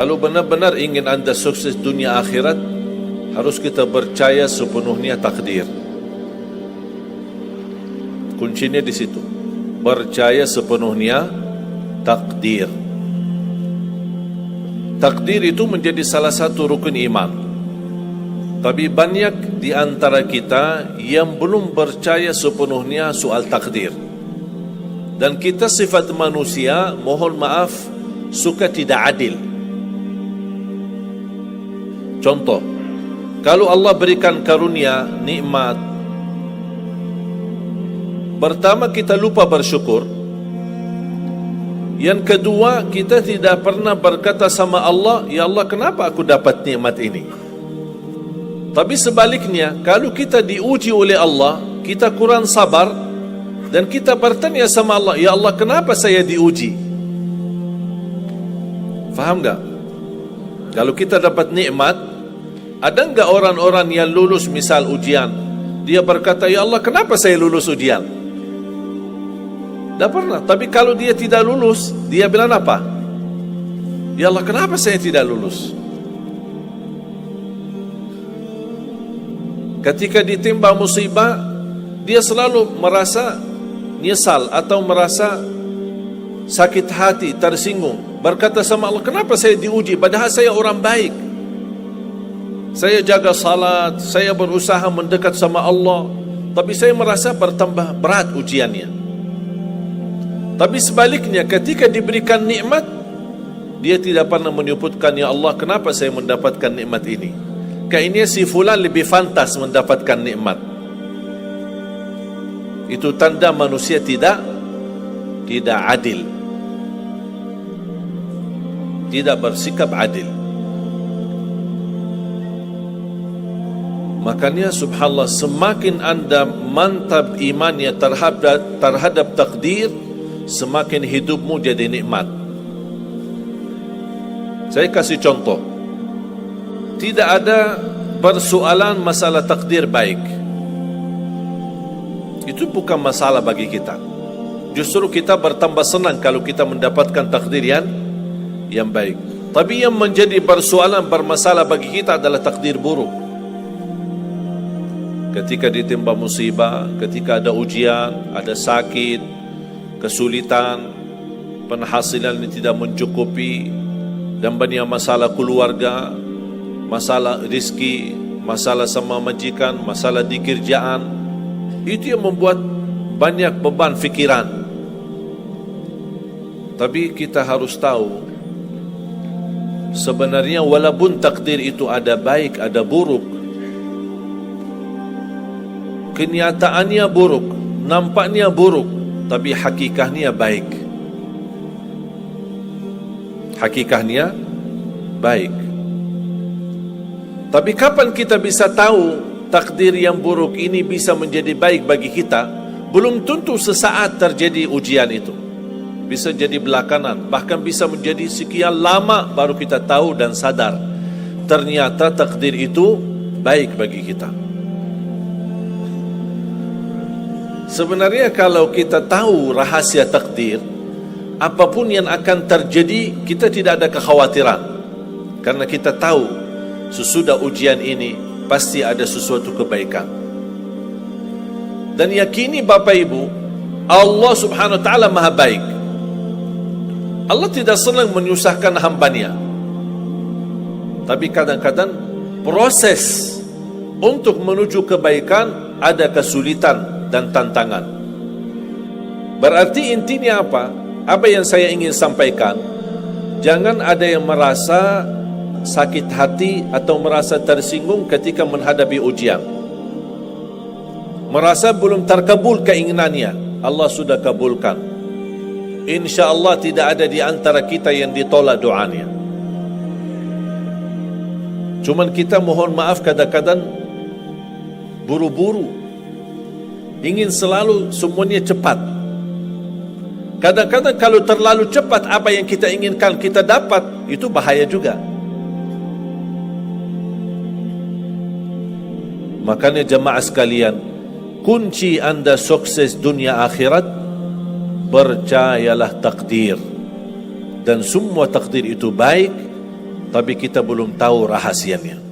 Kalau benar-benar ingin anda sukses dunia akhirat, harus kita percaya sepenuhnya takdir. Kuncinya di situ. Percaya sepenuhnya takdir. Takdir itu menjadi salah satu rukun iman. Tapi banyak di antara kita yang belum percaya sepenuhnya soal takdir. Dan kita sifat manusia, mohon maaf, suka tidak adil. Contoh, kalau Allah berikan karunia, nikmat, pertama kita lupa bersyukur. Yang kedua, kita tidak pernah berkata sama Allah, ya Allah, kenapa aku dapat nikmat ini? Tapi sebaliknya, kalau kita diuji oleh Allah, kita kurang sabar, dan kita bertanya sama Allah, ya Allah, kenapa saya diuji? Faham tak? Kalau kita dapat nikmat, ada enggak orang-orang yang lulus misal ujian, dia berkata, ya Allah, kenapa saya lulus ujian? Tak pernah. Tapi kalau dia tidak lulus, dia bilang apa? Ya Allah, kenapa saya tidak lulus? Ketika ditimpa musibah, dia selalu merasa nyesal atau merasa sakit hati, tersinggung, berkata sama Allah, kenapa saya diuji padahal saya orang baik, saya jaga salat, saya berusaha mendekat sama Allah, tapi saya merasa bertambah berat ujiannya. Tapi sebaliknya, ketika diberikan nikmat, dia tidak pernah menyebutkan, ya Allah, kenapa saya mendapatkan nikmat ini? Kayaknya si fulan lebih fantas mendapatkan nikmat. Itu tanda manusia tidak adil, tidak bersikap adil. Makanya subhanallah, semakin anda mantap imannya terhadap takdir, semakin hidupmu jadi nikmat. Saya kasih contoh. Tidak ada persoalan masalah takdir baik. Itu bukan masalah bagi kita. Justru kita bertambah senang kalau kita mendapatkan takdir yang baik. Tapi yang menjadi persoalan bermasalah bagi kita adalah takdir buruk. Ketika ditimpa musibah, ketika ada ujian, ada sakit, kesulitan, penghasilan yang tidak mencukupi, dan banyak masalah keluarga, masalah rezeki, masalah sama majikan, masalah di kerjaan, itu yang membuat banyak beban fikiran. Tapi kita harus tahu, sebenarnya walaupun takdir itu ada baik, ada buruk, kenyataannya buruk, nampaknya buruk, tapi hakikahnya baik. Hakikahnya baik. Tapi kapan kita bisa tahu takdir yang buruk ini bisa menjadi baik bagi kita? Belum tentu sesaat terjadi ujian itu. Bisa jadi belakangan, bahkan bisa menjadi sekian lama baru kita tahu dan sadar ternyata takdir itu baik bagi kita. Sebenarnya kalau kita tahu rahasia takdir, apapun yang akan terjadi, kita tidak ada kekhawatiran. Karena kita tahu sesudah ujian ini pasti ada sesuatu kebaikan. Dan yakini Bapak Ibu, Allah subhanahu wa ta'ala maha baik. Allah tidak senang menyusahkan hambanya. Tapi kadang-kadang proses untuk menuju kebaikan ada kesulitan dan tantangan. Berarti intinya apa? Apa yang saya ingin sampaikan, jangan ada yang merasa sakit hati atau merasa tersinggung ketika menghadapi ujian, merasa belum terkabul keinginannya. Allah sudah kabulkan. InsyaAllah tidak ada di antara kita yang ditolak doanya. Cuman kita mohon maaf kadang-kadang buru-buru, ingin selalu semuanya cepat. Kadang-kadang kalau terlalu cepat apa yang kita inginkan kita dapat, itu bahaya juga. Makanya jemaah sekalian, kunci anda sukses dunia akhirat, percayalah takdir. Dan semua takdir itu baik, tapi kita belum tahu rahasianya.